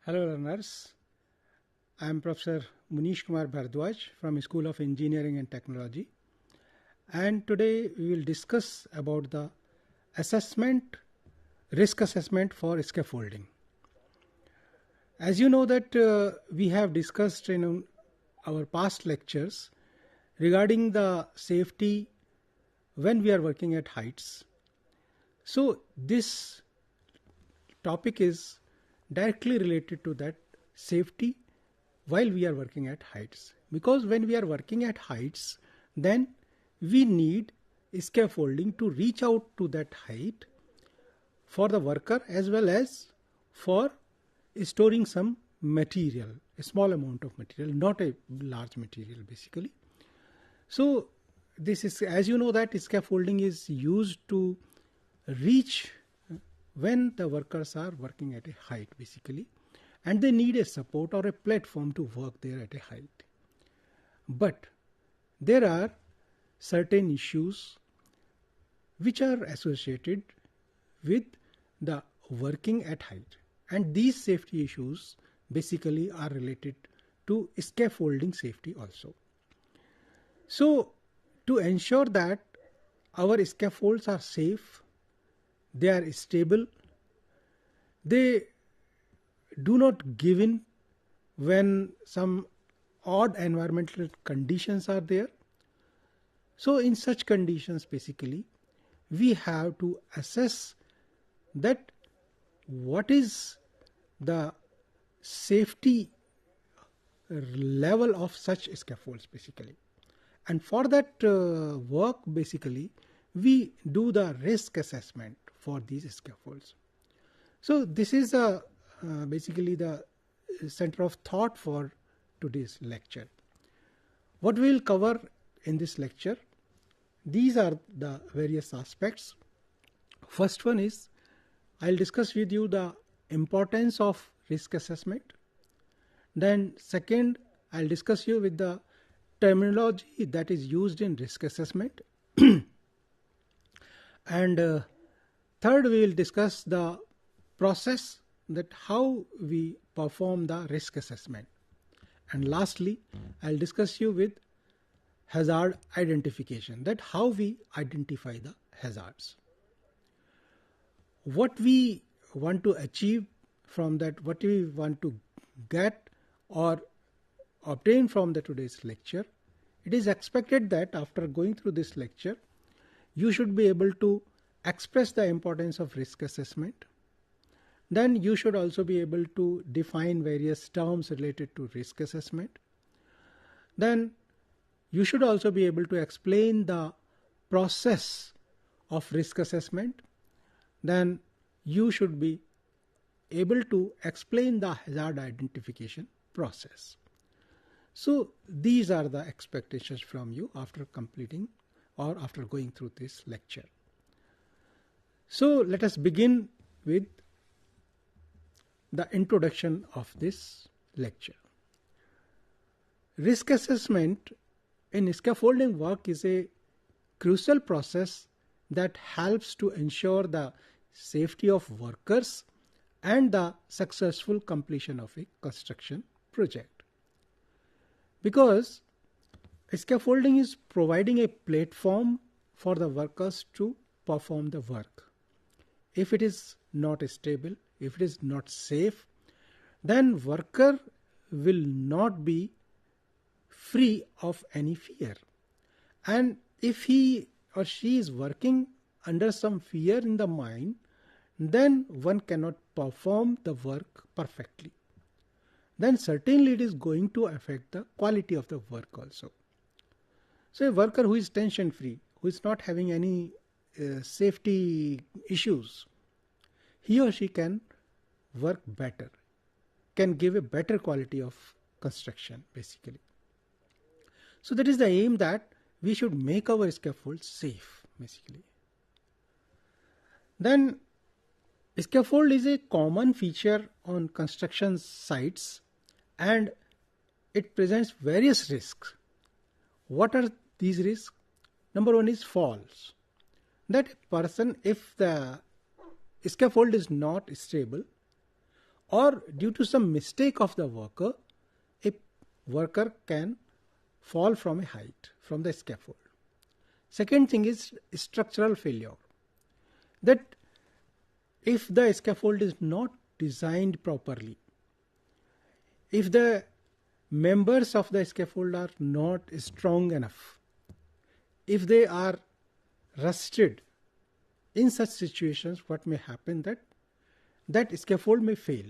Hello learners, I am Professor Munish Kumar Bhardwaj from School of Engineering and Technology, and today we will discuss about the risk assessment for scaffolding. As you know that we have discussed in our past lectures regarding the safety when we are working at heights. So this topic is directly related to that safety while we are working at heights, because when we are working at heights, then we need scaffolding to reach out to that height for the worker as well as for storing some material, a small amount of material, not a large material basically. So this is, as you know, that scaffolding is used to reach when the workers are working at a height basically, and they need a support or a platform to work there at a height. But there are certain issues which are associated with the working at height, and these safety issues basically are related to scaffolding safety also. So to ensure that our scaffolds are safe, they are stable, they do not give in when some odd environmental conditions are there. So in such conditions basically we have to assess that what is the safety level of such scaffolds basically, and for that work basically we do the risk assessment for these scaffolds. So this is basically the center of thought for today's lecture. What we will cover in this lecture, these are the various aspects. First one is, I'll discuss with you the importance of risk assessment. Then second, I'll discuss you with the terminology that is used in risk assessment. And third, we will discuss the process, that how we perform the risk assessment. And lastly, I'll discuss you with hazard identification, that how we identify the hazards. What we want to achieve from that, what we want to get or obtain from the today's lecture, it is expected that after going through this lecture, you should be able to express the importance of risk assessment. Then you should also be able to define various terms related to risk assessment. Then you should also be able to explain the process of risk assessment. Then you should be able to explain the hazard identification process. So these are the expectations from you after completing or after going through this lecture. So let us begin with the introduction of this lecture. Risk assessment in scaffolding work is a crucial process that helps to ensure the safety of workers and the successful completion of a construction project. Because scaffolding is providing a platform for the workers to perform the work. If it is not stable, if it is not safe, then worker will not be free of any fear. And if he or she is working under some fear in the mind, then one cannot perform the work perfectly. Then certainly it is going to affect the quality of the work also. So a worker who is tension free, who is not having any safety issues, he or she can work better, can give a better quality of construction basically. So that is the aim, that we should make our scaffolds safe basically. Then scaffold is a common feature on construction sites and it presents various risks. What are these risks? Number one is falls. That person, if the scaffold is not stable, or due to some mistake of the worker, a worker can fall from a height, from the scaffold. Second thing is structural failure. That if the scaffold is not designed properly, if the members of the scaffold are not strong enough, if they are rusted, in such situations what may happen, that scaffold may fail.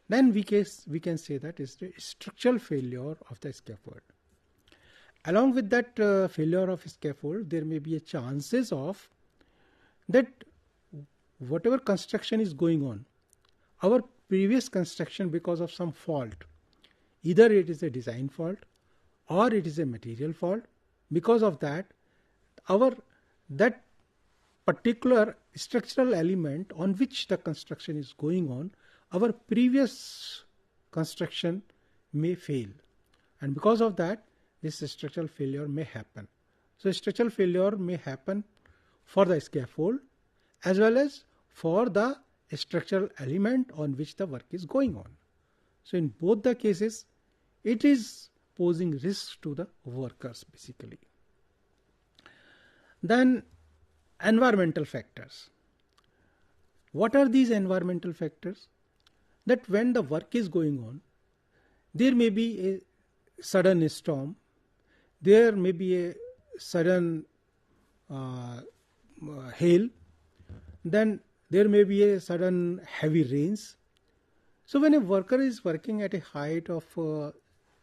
Then we can say that is the structural failure of the scaffold. Along with that failure of scaffold, there may be a chances of that whatever construction is going on, our previous construction, because of some fault, either it is a design fault or it is a material fault, because of that particular structural element on which the construction is going on, our previous construction may fail, and because of that this structural failure may happen. So structural failure may happen for the scaffold as well as for the structural element on which the work is going on. So in both the cases it is posing risk to the workers basically. Then environmental factors. What are these environmental factors? That when the work is going on, there may be a sudden storm, there may be a sudden hail, then there may be a sudden heavy rains. So when a worker is working at a height of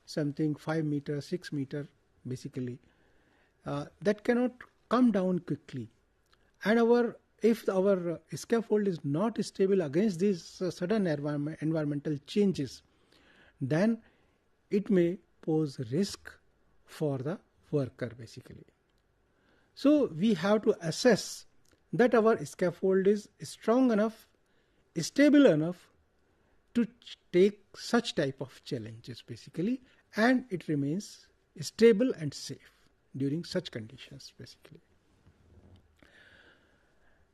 something 5 meters, 6 meters basically, that cannot come down quickly. And if our scaffold is not stable against these sudden environmental changes, then it may pose risk for the worker basically. So we have to assess that our scaffold is strong enough, stable enough to take such type of challenges basically, and it remains stable and safe during such conditions basically.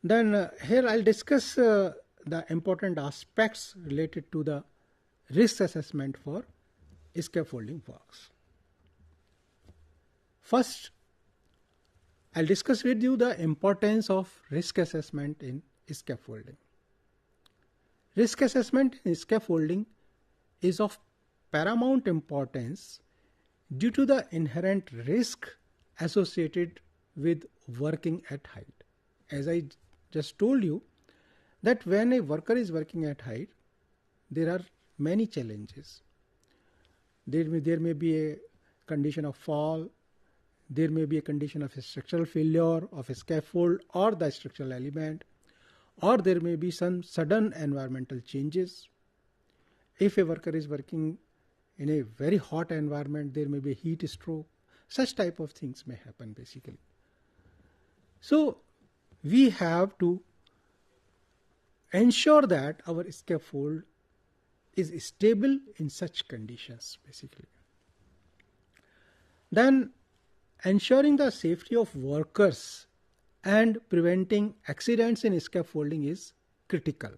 Then here I'll discuss the important aspects related to the risk assessment for scaffolding works. First, I'll discuss with you the importance of risk assessment in scaffolding. Risk assessment in scaffolding is of paramount importance due to the inherent risk associated with working at height. As I just told you, that when a worker is working at height, there are many challenges. There may be a condition of fall, there may be a condition of a structural failure of a scaffold or the structural element, or there may be some sudden environmental changes. If a worker is working in a very hot environment, there may be a heat stroke. Such type of things may happen basically. So we have to ensure that our scaffold is stable in such conditions basically. Then ensuring the safety of workers and preventing accidents in scaffolding is critical,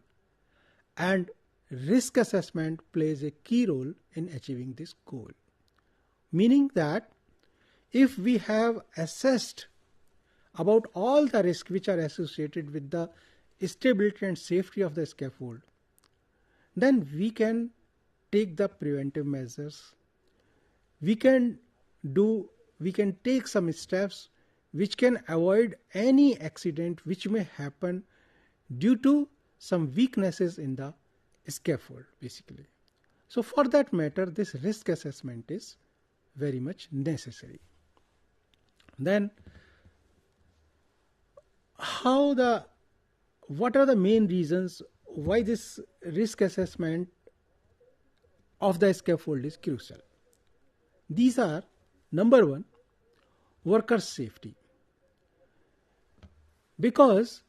and risk assessment plays a key role in achieving this goal. Meaning that if we have assessed about all the risks which are associated with the stability and safety of the scaffold, then we can take the preventive measures. We can take some steps which can avoid any accident which may happen due to some weaknesses in the scaffold basically. So for that matter, this risk assessment is very much necessary. Then what are the main reasons why this risk assessment of the scaffold is crucial? These are: number one, worker safety. Because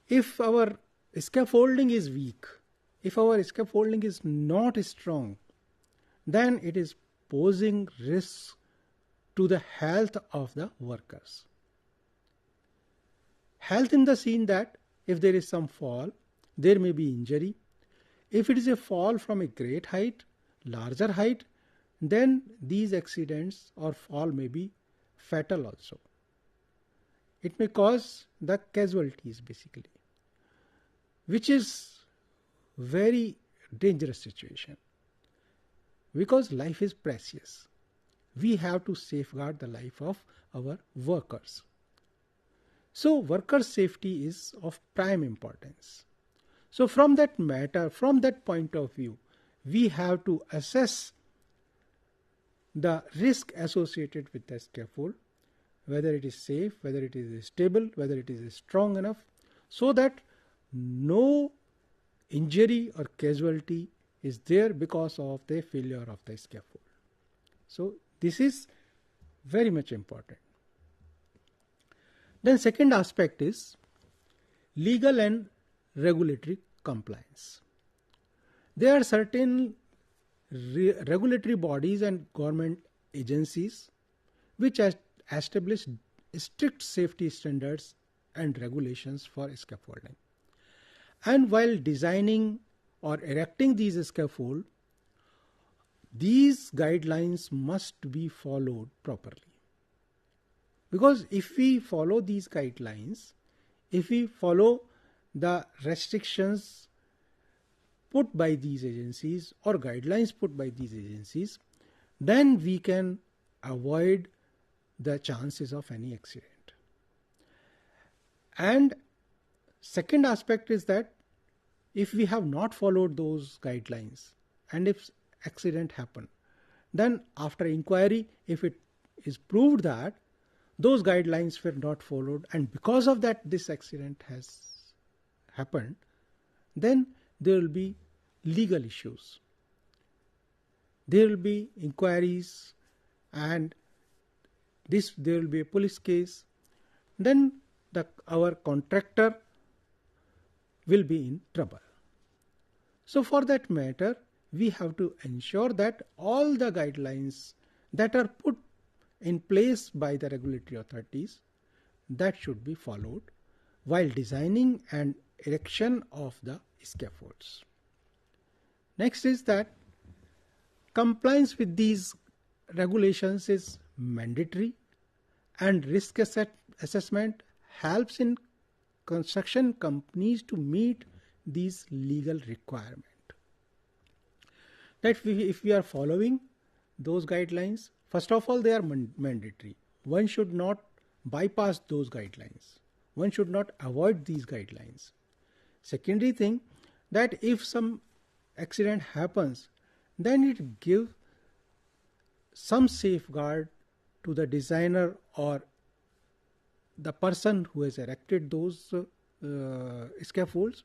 if our scaffolding is weak, if our scaffolding is not strong, then it is posing risks to the health of the workers. Health in the scene that if there is some fall, there may be injury, If it is a fall from a great height, larger height, then these accidents or fall may be fatal also. It may cause the casualties basically, which is very dangerous situation because life is precious. We have to safeguard the life of our workers. So worker safety is of prime importance. So from that matter, from that point of view, we have to assess the risk associated with the scaffold, whether it is safe, whether it is stable, whether it is strong enough, so that no injury or casualty is there because of the failure of the scaffold. So this is very much important. Then second aspect is legal and regulatory compliance. There are certain regulatory bodies and government agencies which establish strict safety standards and regulations for scaffolding. And while designing or erecting these scaffold, these guidelines must be followed properly. Because if we follow these guidelines, if we follow the restrictions put by these agencies or guidelines put by these agencies, then we can avoid the chances of any accident. And second aspect is that if we have not followed those guidelines and if accident happen, then after inquiry, if it is proved that those guidelines were not followed and because of that this accident has happened, then there will be legal issues. There will be inquiries and there will be a police case. Then our contractor will be in trouble. So for that matter, we have to ensure that all the guidelines that are put in place by the regulatory authorities, that should be followed while designing and erection of the scaffolds. Next is that compliance with these regulations is mandatory and risk assessment helps in construction companies to meet these legal requirements. That if we are following those guidelines, first of all, they are mandatory. One should not bypass those guidelines. One should not avoid these guidelines. Secondary thing, that if some accident happens, then it gives some safeguard to the designer or the person who has erected those scaffolds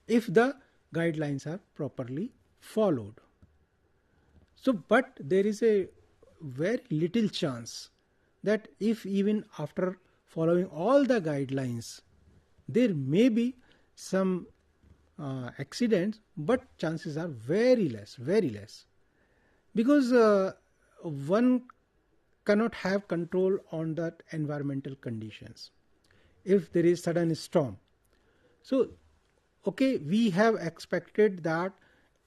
if the guidelines are properly followed. So, but there is a very little chance that if even after following all the guidelines, there may be some accidents, but chances are very less, because one cannot have control on that environmental conditions. If there is sudden storm, so okay, we have expected that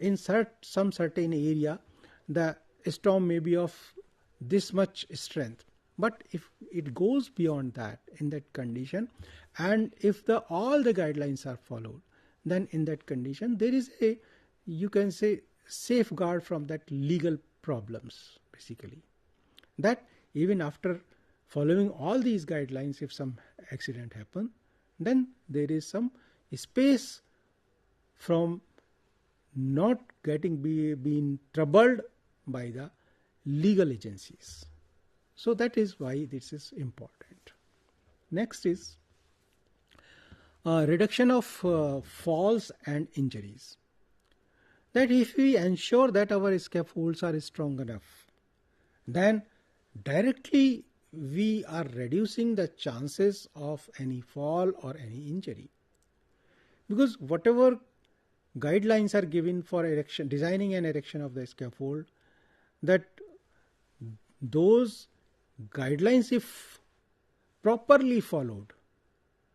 in some certain area the storm may be of this much strength, but if it goes beyond that in that condition, and if all the guidelines are followed, then in that condition there is a, you can say, safeguard from that legal problems basically, that even after following all these guidelines, if some accident happen, then there is some space from not being troubled by the legal agencies. So that is why this is important. Next is reduction of falls and injuries. That if we ensure that our scaffolds are strong enough, then directly we are reducing the chances of any fall or any injury. Because whatever guidelines are given for erection, designing and erection of the scaffold, that those guidelines, if properly followed,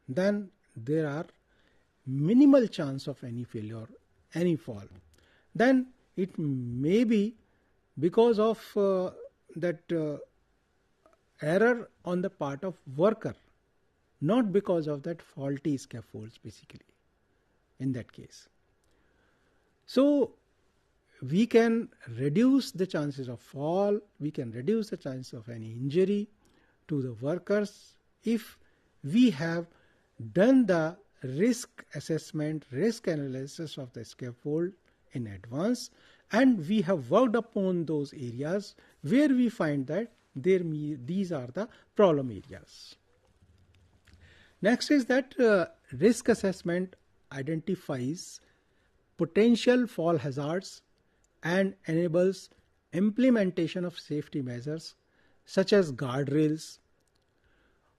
then there are minimal chance of any failure any fall, then it may be because of that error on the part of worker, not because of that faulty scaffolds basically in that case. So we can reduce the chances of fall, we can reduce the chances of any injury to the workers if we have done the risk assessment, risk analysis of the scaffold in advance, and we have worked upon those areas where we find that these are the problem areas. Next is that risk assessment identifies potential fall hazards and enables implementation of safety measures such as guardrails,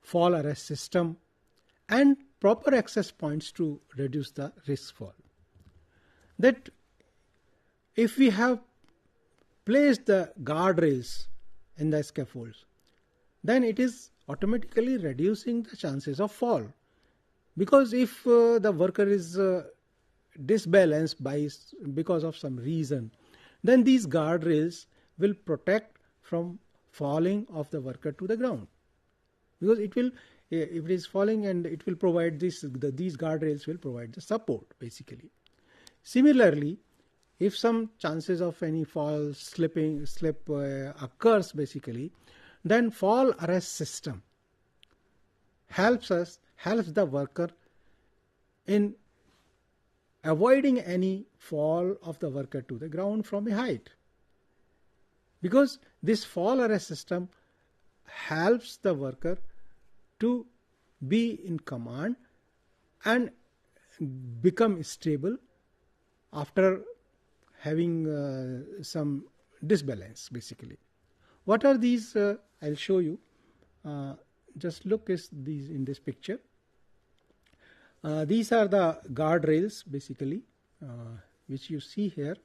fall arrest system, and proper access points to reduce the risk fall. That if we have placed the guardrails in the scaffolds, then it is automatically reducing the chances of fall. Because if the worker is disbalanced because of some reason, then these guardrails will protect from falling of the worker to the ground. Because it will, if it is falling, and it will provide these guardrails will provide the support basically. Similarly, if some chances of any fall slip occurs basically, then fall arrest system helps the worker in avoiding any fall of the worker to the ground from a height. Because this fall arrest system helps the worker to be in command and become stable after having some disbalance basically. What are these? I'll show you. Just look at these in this picture. These are the guardrails basically, which you see here.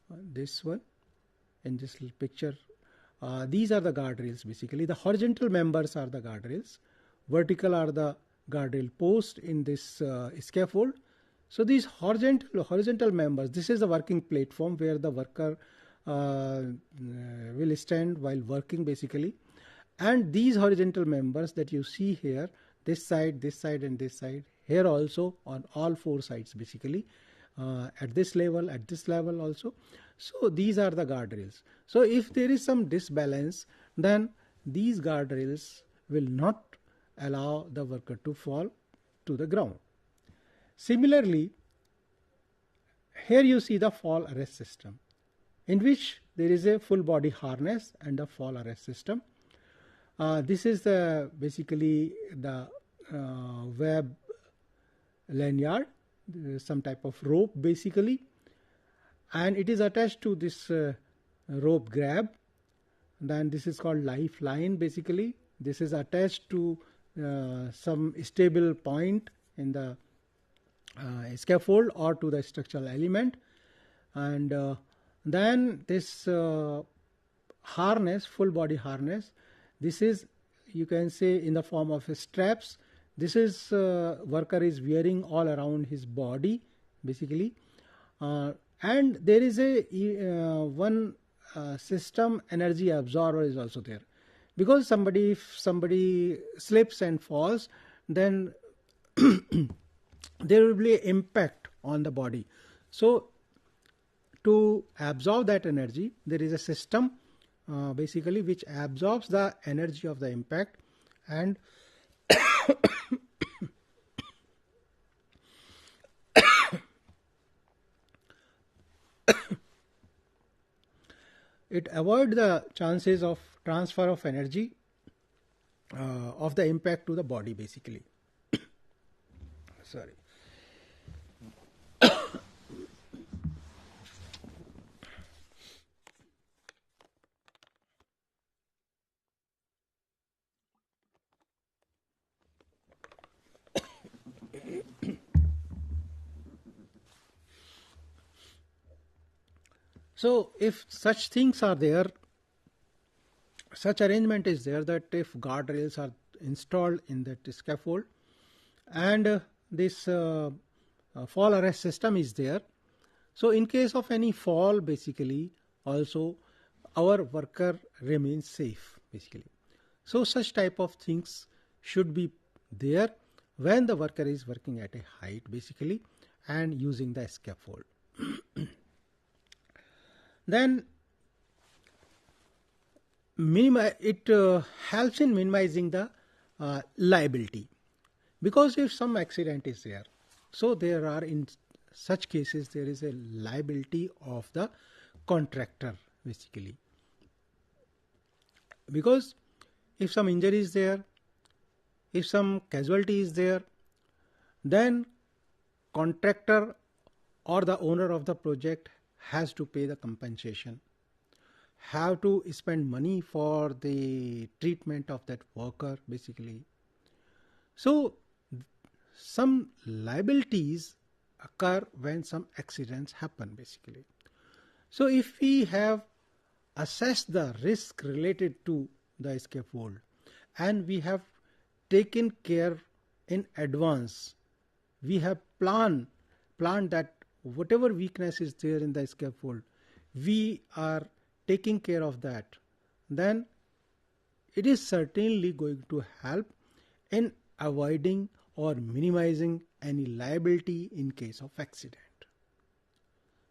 This one in this little picture. These are the guardrails basically. The horizontal members are the guardrails. Vertical are the guardrail posts in this scaffold. So these horizontal members, this is the working platform where the worker will stand while working basically. And these horizontal members that you see here, this side and this side, here also on all four sides basically, at this level also. So these are the guardrails. So if there is some disbalance, then these guardrails will not allow the worker to fall to the ground. Similarly, here you see the fall arrest system, in which there is a full body harness and a fall arrest system. This is basically the web lanyard, some type of rope basically, and it is attached to this rope grab. Then this is called lifeline basically. This is attached to some stable point in the scaffold or to the structural element, and then this harness, full body harness, this is, you can say, in the form of straps. This is worker is wearing all around his body basically, and there is a one system energy absorber is also there, because if somebody slips and falls, then there will be an impact on the body. So to absorb that energy, there is a system basically which absorbs the energy of the impact, and it avoids the chances of transfer of energy of the impact to the body basically. Sorry. So if such things are there, such arrangement is there, that if guardrails are installed in that scaffold and this fall arrest system is there, So in case of any fall, basically also our worker remains safe basically. So such type of things should be there when the worker is working at a height basically and using the scaffold. Then it helps in minimizing the liability, because if some accident is there, so there are, in such cases, there is a liability of the contractor basically, because if some injury is there, if some casualty is there, then contractor or the owner of the project has to pay the compensation, have to spend money for the treatment of that worker basically. So some liabilities occur when some accidents happen basically. So if we have assessed the risk related to the scaffold and we have taken care in advance, we have planned that whatever weakness is there in the scaffold, we are taking care of that, then it is certainly going to help in avoiding or minimizing any liability in case of accident.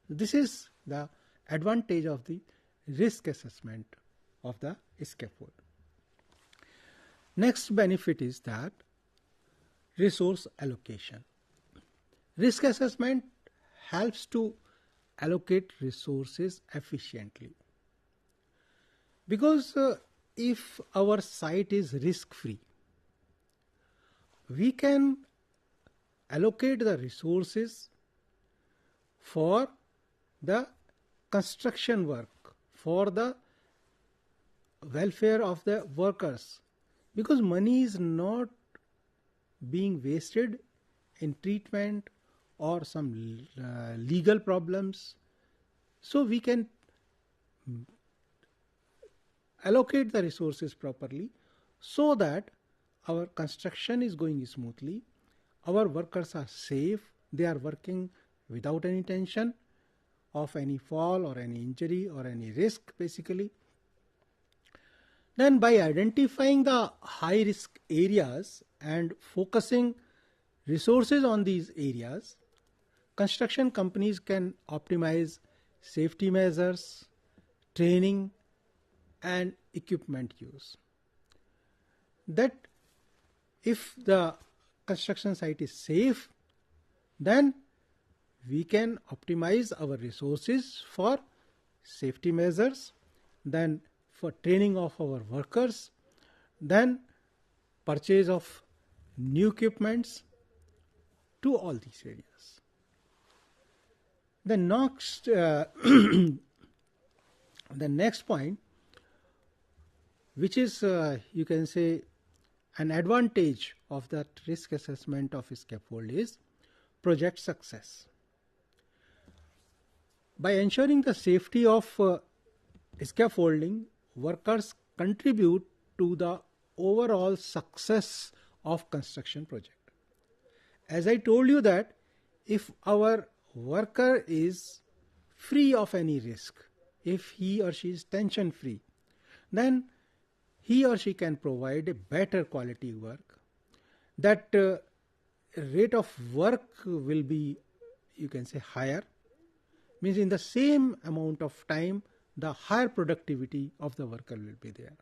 This is the advantage of the risk assessment of the scaffold. Next benefit is that resource allocation. Risk assessment helps to allocate resources efficiently, because if our site is risk-free, we can allocate the resources for the construction work, for the welfare of the workers, because money is not being wasted in treatment or some legal problems. So we can allocate the resources properly so that our construction is going smoothly, our workers are safe, they are working without any tension of any fall or any injury or any risk basically. Then by identifying the high risk areas and focusing resources on these areas, construction companies can optimize safety measures, training and equipment use. That if the construction site is safe, then we can optimize our resources for safety measures, then for training of our workers, then purchase of new equipments to all these areas. The next point, which is you can say an advantage of that risk assessment of scaffold, is project success. By ensuring the safety of scaffolding, workers contribute to the overall success of construction project. As I told you that if our worker is free of any risk, if he or she is tension free, then he or she can provide a better quality work. That rate of work will be, you can say, higher. Means in the same amount of time, the higher productivity of the worker will be there.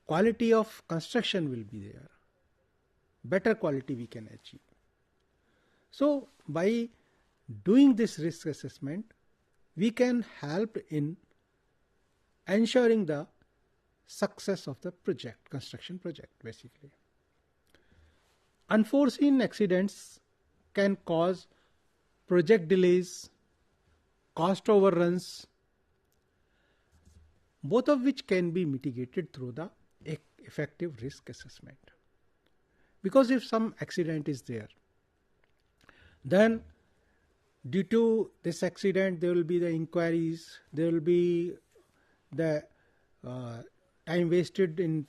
Quality of construction will be there. Better quality we can achieve. So by doing this risk assessment, we can help in ensuring the success of the project, construction project basically. Unforeseen accidents can cause project delays, cost overruns, both of which can be mitigated through the effective risk assessment. Because if some accident is there, then due to this accident there will be the inquiries, there will be the time wasted in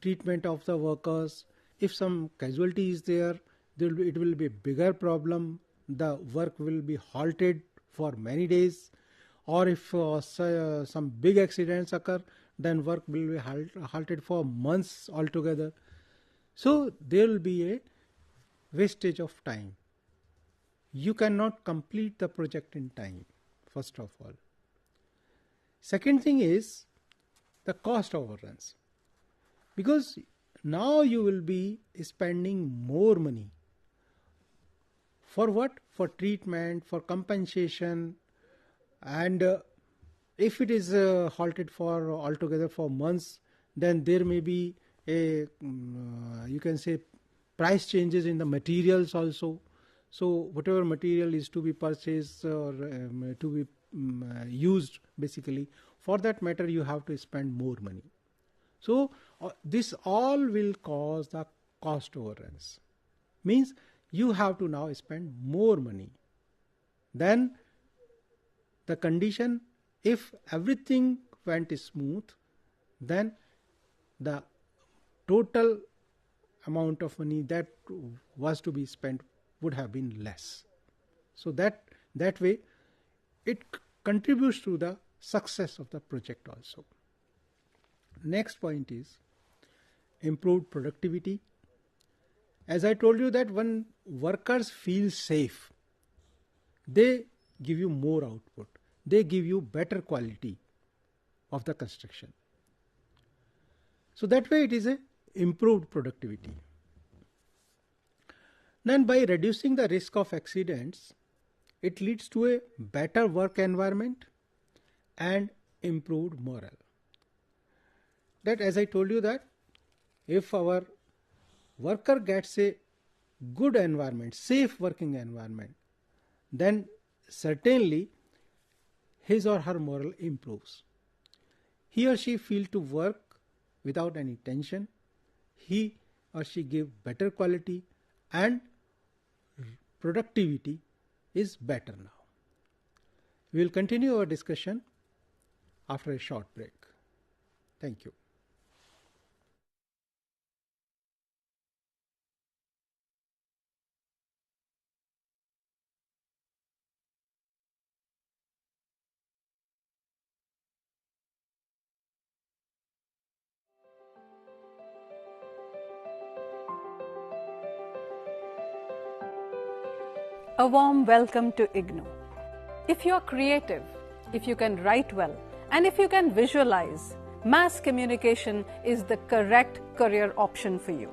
treatment of the workers. If some casualty is there, it will be a bigger problem. The work will be halted for many days, or if some big accidents occur, then work will be halted for months altogether. So there will be a wastage of time. You cannot complete the project in time, first of all. Second thing is the cost overruns, because now you will be spending more money. For what? For treatment, for compensation, and if it is halted for altogether for months, then there may be a you can say price changes in the materials also. So whatever material is to be purchased or to be used, basically, for that matter you have to spend more money. So this all will cause the cost overruns. Means you have to now spend more money. Then the condition, if everything went smooth, then the total amount of money that was to be spent would have been less. So that way it contributes to the success of the project also. Next point is improved productivity. As I told you that when workers feel safe, they give you more output. They give you better quality of the construction. So that way it is a improved productivity. Then by reducing the risk of accidents, it leads to a better work environment and improved morale. That, as I told you, that if our worker gets a good environment, safe working environment, then certainly his or her morale improves. He or she feels to work without any tension. He or she gives better quality, and productivity is better now. We will continue our discussion after a short break. Thank you. A warm welcome to IGNOU. If you are creative, if you can write well, and if you can visualize, mass communication is the correct career option for you.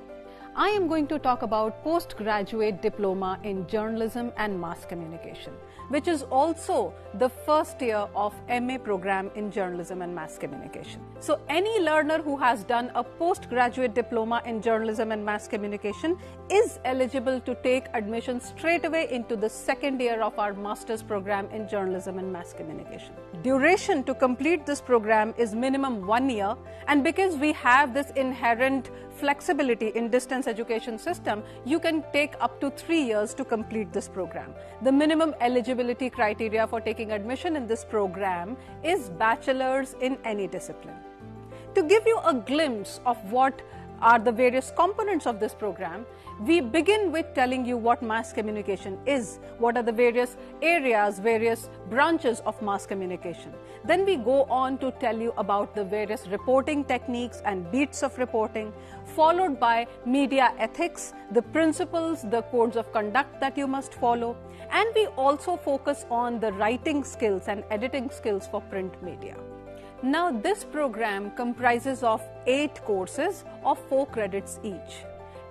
I am going to talk about postgraduate diploma in journalism and mass communication, which is also the first year of MA program in journalism and mass communication. So any learner who has done a postgraduate diploma in journalism and mass communication is eligible to take admission straight away into the second year of our master's program in journalism and mass communication. Duration to complete this program is minimum 1 year, and because we have this inherent flexibility in distance education system, you can take up to 3 years to complete this program. The minimum eligibility criteria for taking admission in this program is bachelor's in any discipline. To give you a glimpse of what are the various components of this program, we begin with telling you what mass communication is, what are the various areas, various branches of mass communication. Then we go on to tell you about the various reporting techniques and beats of reporting, followed by media ethics, the principles, the codes of conduct that you must follow, and we also focus on the writing skills and editing skills for print media. Now this program comprises of 8 courses of 4 credits each.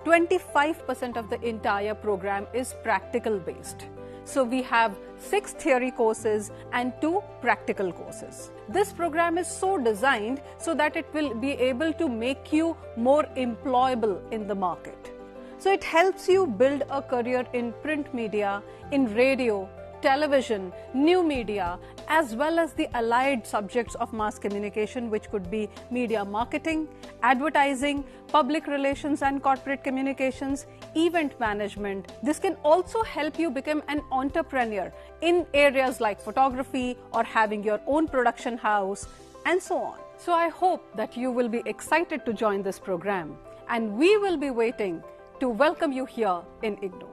25% of the entire program is practical based. So we have 6 theory courses and 2 practical courses. This program is so designed so that it will be able to make you more employable in the market. So it helps you build a career in print media, in radio, television, new media, as well as the allied subjects of mass communication, which could be media marketing, advertising, public relations and corporate communications, event management. This can also help you become an entrepreneur in areas like photography or having your own production house and so on. So I hope that you will be excited to join this program, and we will be waiting to welcome you here in IGNOU.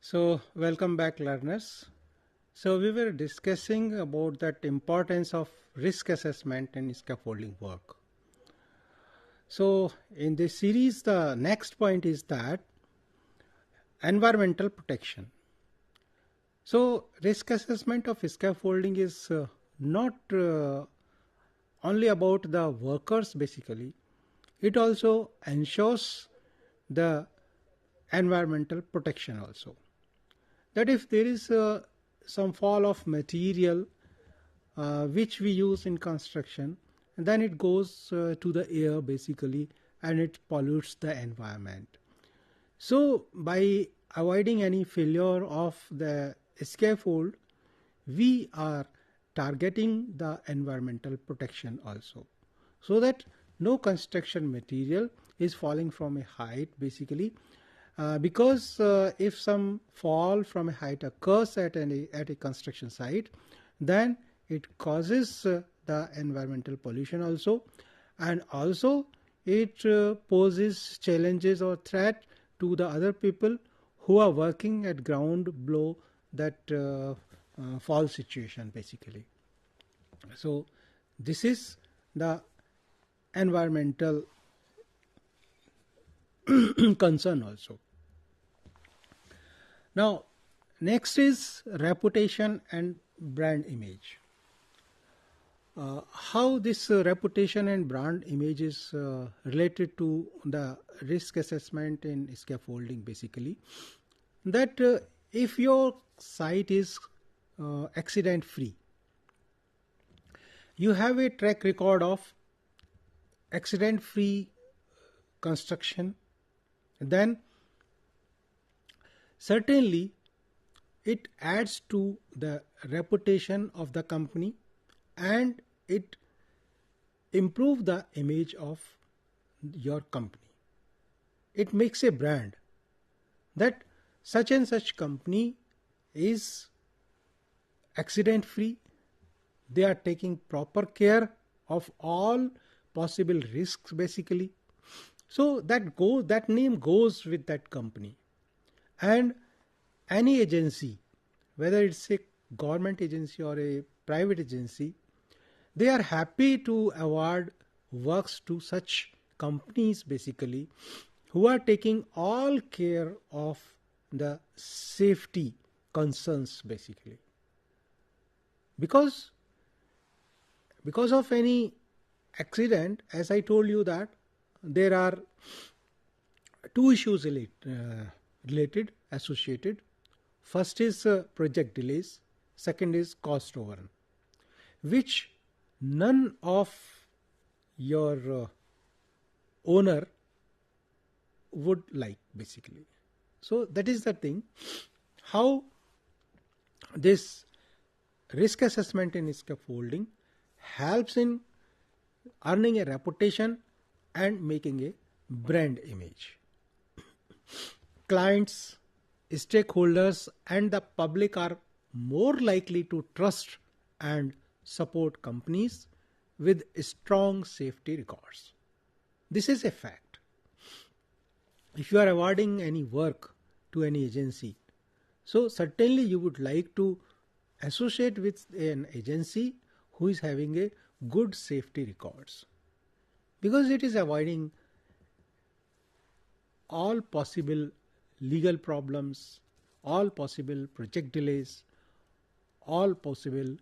So, welcome back, learners. So, we were discussing about that importance of risk assessment in scaffolding work. So, in this series, the next point is that environmental protection. So, risk assessment of scaffolding is not only about the workers basically, it also ensures the environmental protection also. That if there is some fall of material which we use in construction, then it goes to the air basically and it pollutes the environment. So by avoiding any failure of the scaffold, we are targeting the environmental protection also, so that no construction material is falling from a height basically, because if some fall from a height occurs at a construction site, then it causes the environmental pollution also, and also it poses challenges or threat to the other people who are working at ground below that fall situation basically. So this is the environmental concern also. Now, next is reputation and brand image. How this reputation and brand image is related to the risk assessment in scaffolding basically. That if your site is accident free, you have a track record of accident free construction, then certainly it adds to the reputation of the company and it improves the image of your company. It makes a brand that such and such company is accident free, they are taking proper care of all possible risks basically. So that name goes with that company. And any agency, whether it's a government agency or a private agency, they are happy to award works to such companies basically who are taking all care of the safety concerns basically. Because of any accident, as I told you, that there are two issues related, associated. First is project delays, second is cost overrun, which none of your owner would like basically. So that is the thing, how this risk assessment in scaffolding helps in earning a reputation and making a brand image. Clients, stakeholders and the public are more likely to trust and support companies with strong safety records. This is a fact. If you are awarding any work to any agency, so certainly you would like to associate with an agency who is having a good safety records, because it is avoiding all possible legal problems, all possible project delays, all possible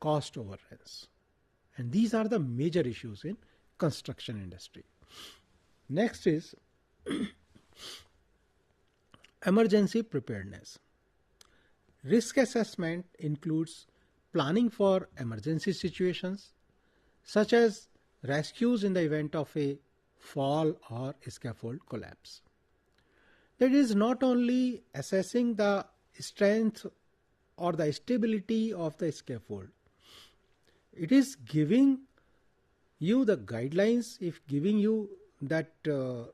cost overruns. And these are the major issues in construction industry. Next is emergency preparedness. Risk assessment includes planning for emergency situations such as rescues in the event of a fall or scaffold collapse. That is not only assessing the strength or the stability of the scaffold, it is giving you the guidelines, if giving you that the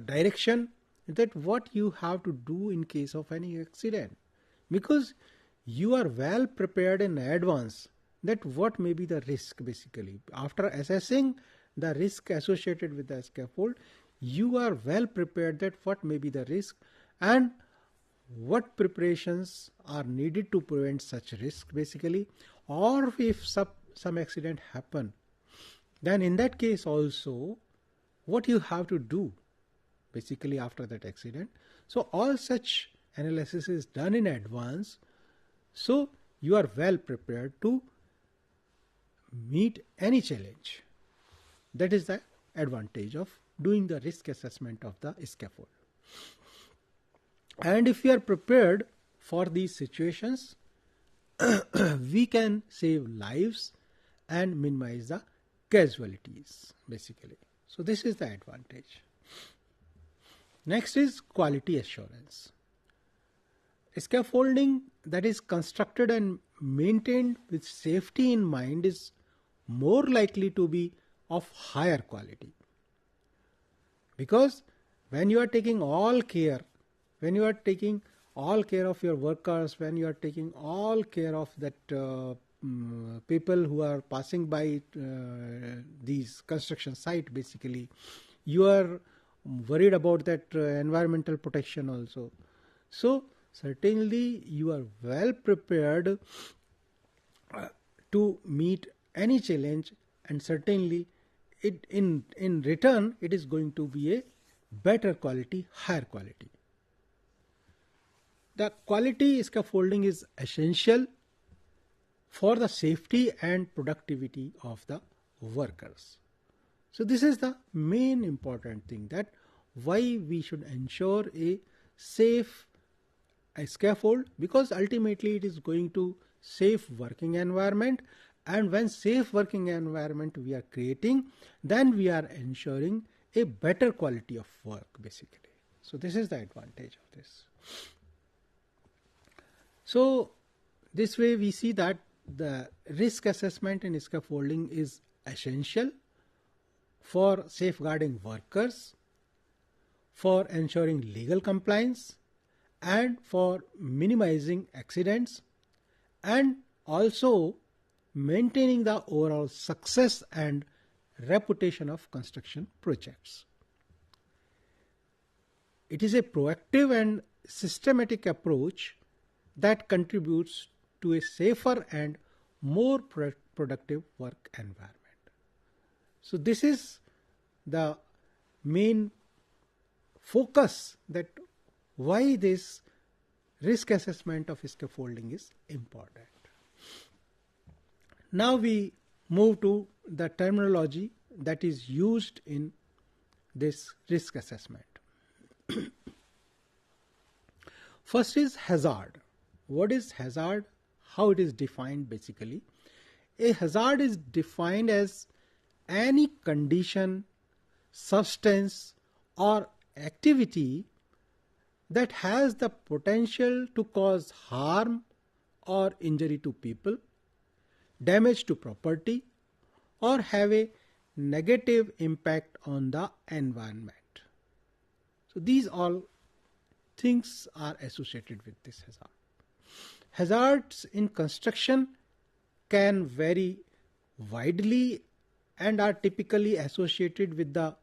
direction that what you have to do in case of any accident, because you are well prepared in advance that what may be the risk basically. After assessing the risk associated with the scaffold, you are well prepared that what may be the risk and what preparations are needed to prevent such risk basically, or if some accident happen, then in that case also what you have to do basically after that accident. So all such analysis is done in advance, so you are well prepared to meet any challenge. That is the advantage of doing the risk assessment of the scaffold. And if we are prepared for these situations, we can save lives and minimize the casualties basically. So this is the advantage. Next is quality assurance. Scaffolding that is constructed and maintained with safety in mind is more likely to be of higher quality, because when you are taking all care, when you are taking all care of your workers, when you are taking all care of that people who are passing by these construction site basically, you are worried about that environmental protection also. So certainly you are well prepared to meet any challenge, and certainly in return it is going to be a better quality, higher quality. The quality scaffolding is essential for the safety and productivity of the workers. So this is the main important thing, that why we should ensure a safe scaffold, because ultimately it is going to safe working environment, and when safe working environment we are creating, then we are ensuring a better quality of work basically. So this is the advantage of this. So this way we see that the risk assessment in scaffolding is essential for safeguarding workers, for ensuring legal compliance, and for minimizing accidents, and also maintaining the overall success and reputation of construction projects. It is a proactive and systematic approach that contributes to a safer and more productive work environment. So this is the main focus, that why this risk assessment of scaffolding is important. Now we move to the terminology that is used in this risk assessment. First is hazard. What is hazard? How it is defined basically? A hazard is defined as any condition, substance, or activity that has the potential to cause harm or injury to people, damage to property, or have a negative impact on the environment. So these all things are associated with this hazard. Hazards in construction can vary widely and are typically associated with the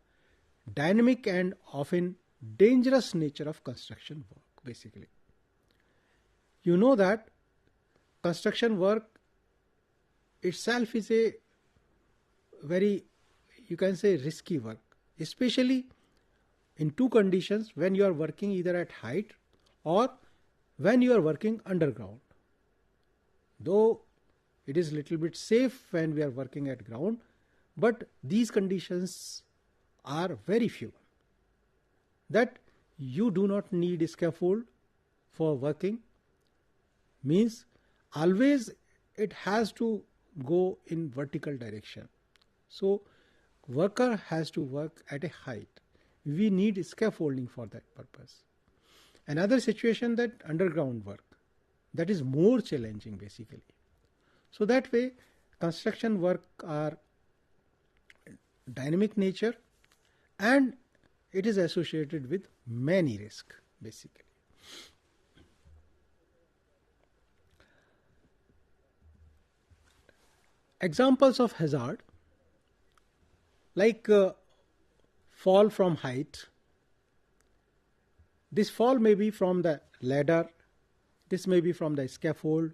dynamic and often dangerous nature of construction work basically. You know that construction work itself is a very, you can say, risky work, especially in two conditions: when you are working either at height or when you are working underground. Though it is little bit safe when we are working at ground, but these conditions are very few, that you do not need a scaffold for working. Means always it has to go in vertical direction. So worker has to work at a height. We need scaffolding for that purpose. Another situation, that underground work, that is more challenging basically. So that way construction work are dynamic nature and it is associated with many risks basically. Examples of hazard, like fall from height, This fall may be from the ladder, this may be from the scaffold,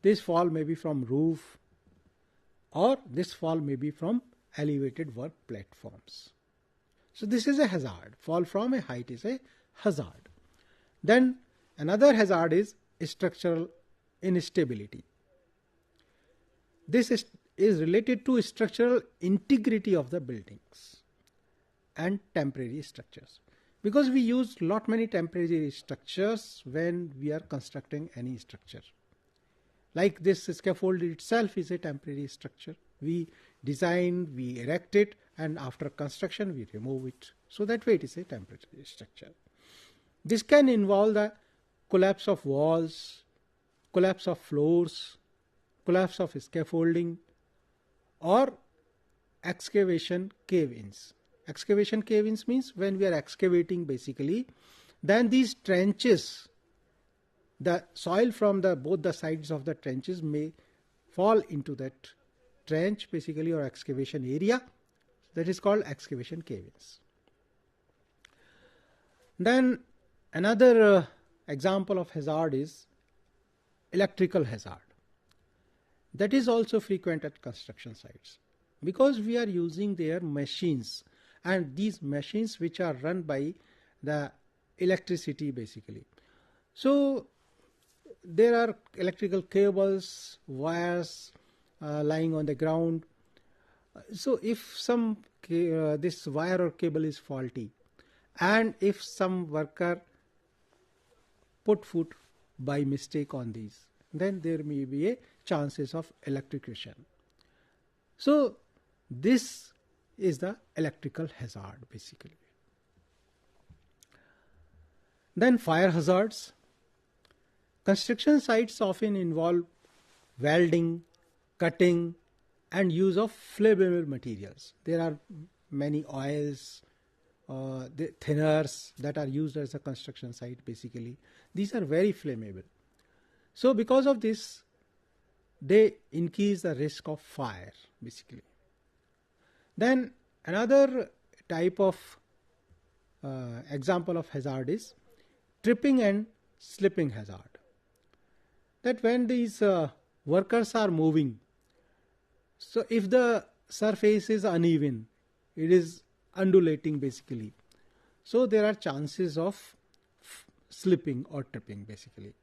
this fall may be from roof, or this fall may be from elevated work platforms. So this is a hazard. Fall from a height is a hazard. Then another hazard is structural instability. This is related to structural integrity of the buildings and temporary structures, because we use many temporary structures when we are constructing any structure. Like this scaffold itself is a temporary structure. We design, we erect it, and after construction we remove it. So that way it is a temporary structure. This can involve the collapse of walls, collapse of floors, collapse of scaffolding, or excavation cave-ins. Excavation cave-ins means when we are excavating basically, then these trenches, the soil from both the sides of the trenches may fall into that trench basically, or excavation area. That is called excavation cave-ins. Then another example of hazard is electrical hazard. That is also frequent at construction sites, because we are using their machines, and these machines which are run by the electricity basically. So there are electrical cables, wires lying on the ground. So if this wire or cable is faulty, and if some worker put foot by mistake on these, then there may be a chances of electrocution. So this is the electrical hazard basically. Then fire hazards. Construction sites often involve welding, cutting, and use of flammable materials. There are many oils, the thinners that are used as a construction site basically. These are very flammable. So because of this, they increase the risk of fire basically. Then another type of example of hazard is tripping and slipping hazard. That when these workers are moving, so if the surface is uneven, it is undulating basically, so there are chances of slipping or tripping basically.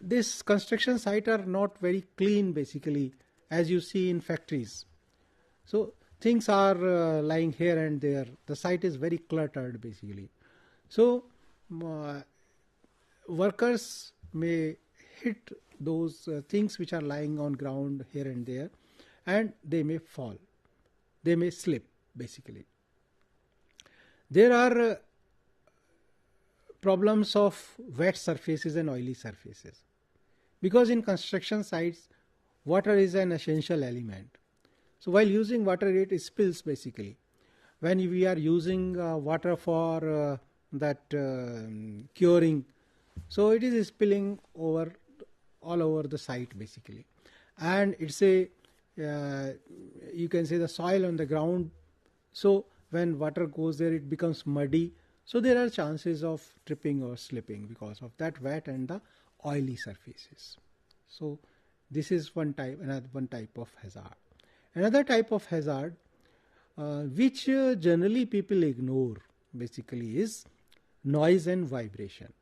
This construction site are not very clean basically, as you see in factories. So things are lying here and there. The site is very cluttered basically. So workers may hit those things which are lying on ground here and there, and they may fall. They may slip basically. There are problems of wet surfaces and oily surfaces, because in construction sites water is an essential element. So while using water, it spills basically. When we are using water for curing, so it is spilling over all over the site basically, and it's a you can say the soil on the ground. So when water goes there, it becomes muddy. So there are chances of tripping or slipping because of that wet and the oily surfaces. So this is one type of hazard. Another type of hazard which generally people ignore basically is noise and vibration.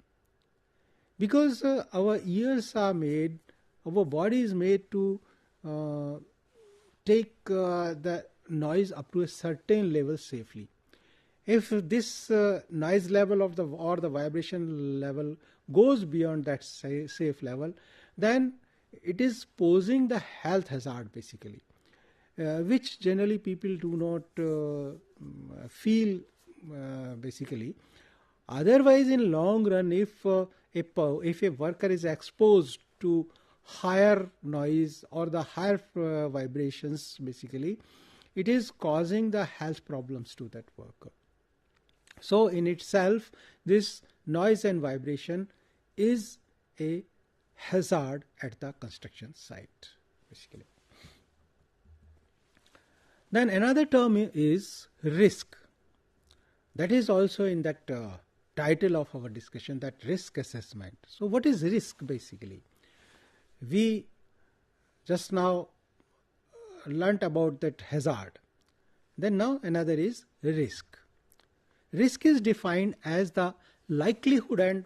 Because our ears are made, our body is made to take the noise up to a certain level safely. If this noise level of or the vibration level goes beyond that safe level, then it is posing the health hazard basically, which generally people do not feel basically. Otherwise, in long run, if a worker is exposed to higher noise or the higher vibrations basically, it is causing the health problems to that worker. So in itself, this noise and vibration is a hazard at the construction site basically. Then another term is risk. That is also in that title of our discussion, that risk assessment. So what is risk basically? We just now learnt about that hazard. Then now another is risk. Risk is defined as the likelihood and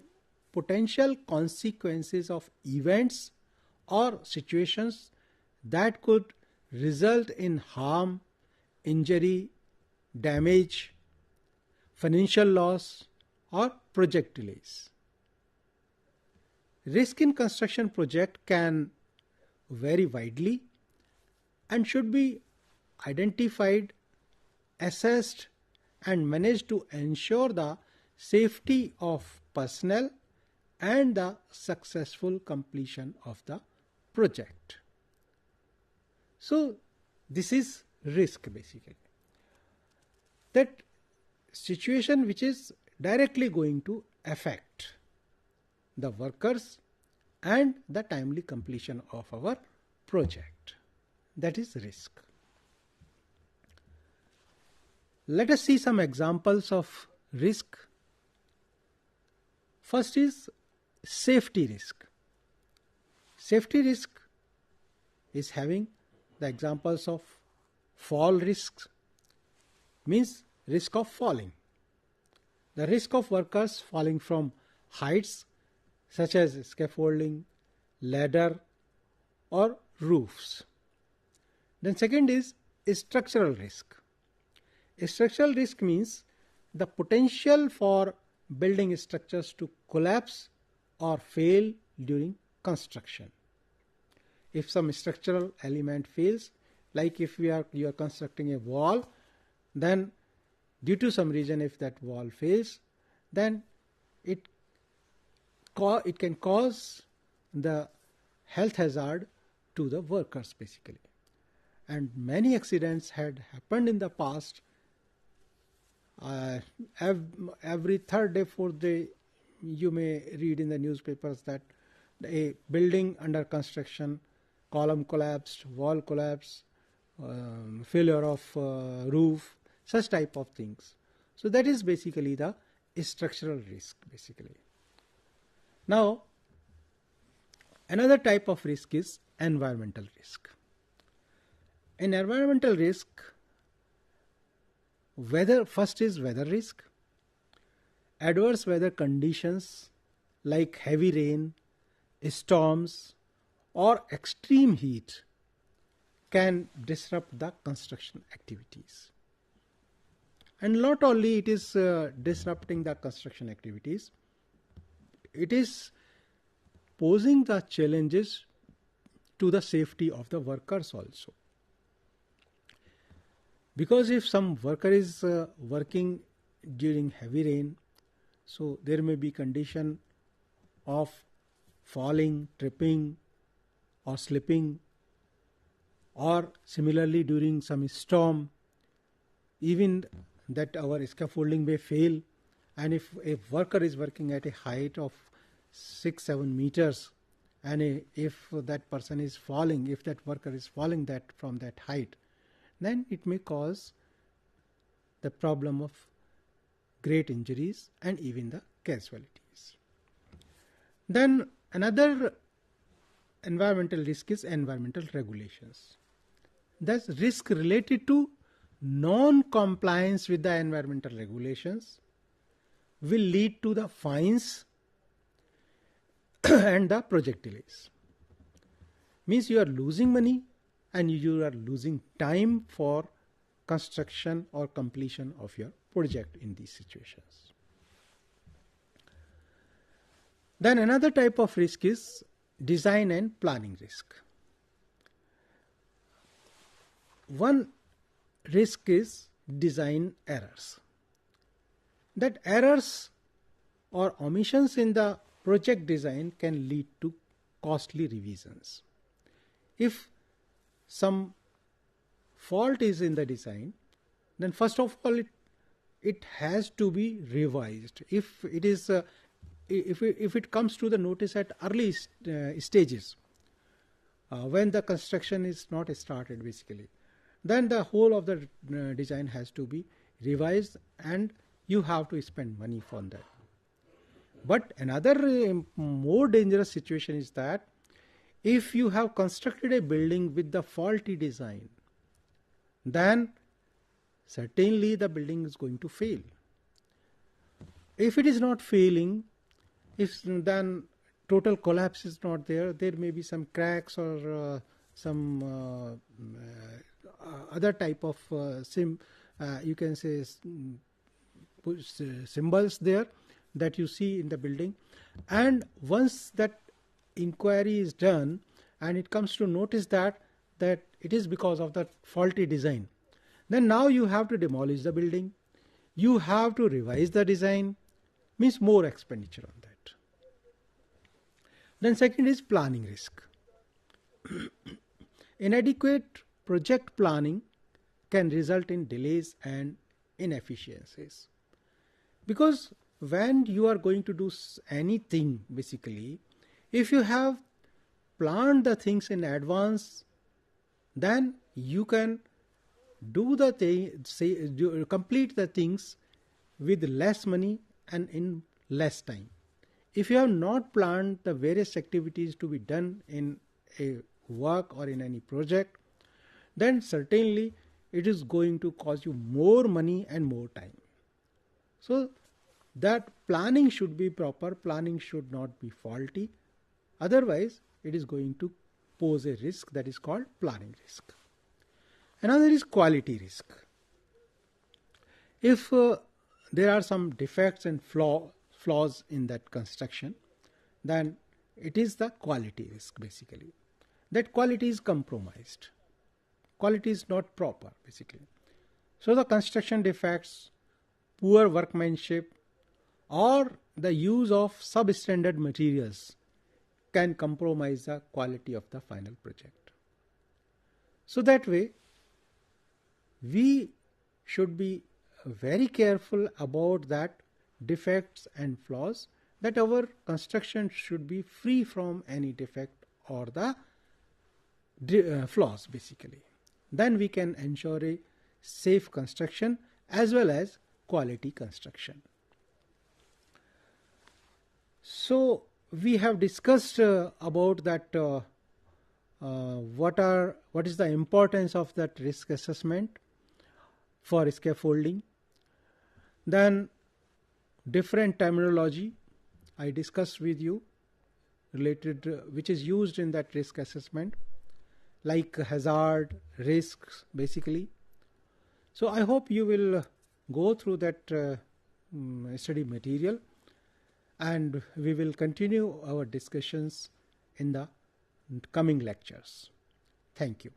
potential consequences of events or situations that could result in harm, injury, damage, financial loss, or project delays. Risk in construction project can vary widely and should be identified, assessed, and managed to ensure the safety of personnel and the successful completion of the project. So this is risk basically. That situation which is directly going to affect the workers and the timely completion of our project. That is risk. Let us see some examples of risk. First is safety risk. Safety risk is having the examples of fall risks, means risk of falling. The risk of workers falling from heights such as scaffolding, ladder, or roofs. Then second is structural risk. Structural risk means the potential for building structures to collapse or fail during construction. If some structural element fails, like if you are constructing a wall, then due to some reason if that wall fails, then it can cause the health hazard to the workers basically. And many accidents had happened in the past. Every third day, fourth day, you may read in the newspapers that a building under construction, column collapsed, wall collapsed, failure of roof, such type of things. So that is basically the structural risk basically. Now another type of risk is environmental risk. In environmental risk, first is weather risk. Adverse weather conditions like heavy rain, storms, or extreme heat can disrupt the construction activities. And not only it is disrupting the construction activities, it is posing the challenges to the safety of the workers also. Because if some worker is working during heavy rain, so there may be condition of falling, tripping, or slipping, or similarly during some storm, even that our scaffolding may fail. And if a worker is working at a height of 6-7 meters, and if that person is falling, if that worker is falling from that height, then it may cause the problem of great injuries and even the casualties. Then another environmental risk is environmental regulations. That's risk related to non-compliance with the environmental regulations will lead to the fines and the project delays. Means you are losing money and you are losing time for construction or completion of your project in these situations. Then another type of risk is design and planning risk. One risk is design errors. That errors or omissions in the project design can lead to costly revisions. If some fault is in the design, then first of all it has to be revised. If it is if it comes to the notice at early stages, when the construction is not started basically, then the whole of the design has to be revised and you have to spend money for that. But another more dangerous situation is that if you have constructed a building with the faulty design, then certainly the building is going to fail. If it is not failing, then total collapse is not there. There may be some cracks or some other type of you can say symbols there that you see in the building. And once that inquiry is done and it comes to notice that it is because of the faulty design, then now you have to demolish the building, you have to revise the design, means more expenditure on that. Then second is planning risk. Inadequate project planning can result in delays and inefficiencies, because when you are going to do anything, basically, if you have planned the things in advance, then you can do the thing, complete the things with less money and in less time. If you have not planned the various activities to be done in a work or in any project, then certainly it is going to cost you more money and more time. So that planning should be proper, planning should not be faulty. Otherwise, it is going to pose a risk that is called planning risk. Another is quality risk. If there are some defects and flaws in that construction, then it is the quality risk basically. That quality is compromised. Quality is not proper basically. So the construction defects, poor workmanship, or the use of substandard materials can compromise the quality of the final project. So that way, we should be very careful about that defects and flaws, that our construction should be free from any defect or the flaws basically. Then we can ensure a safe construction as well as quality construction. So we have discussed about that what is the importance of that risk assessment for scaffolding. Then different terminology I discussed with you related which is used in that risk assessment, like hazard, risks basically. So I hope you will go through that study material, and we will continue our discussions in the coming lectures. Thank you.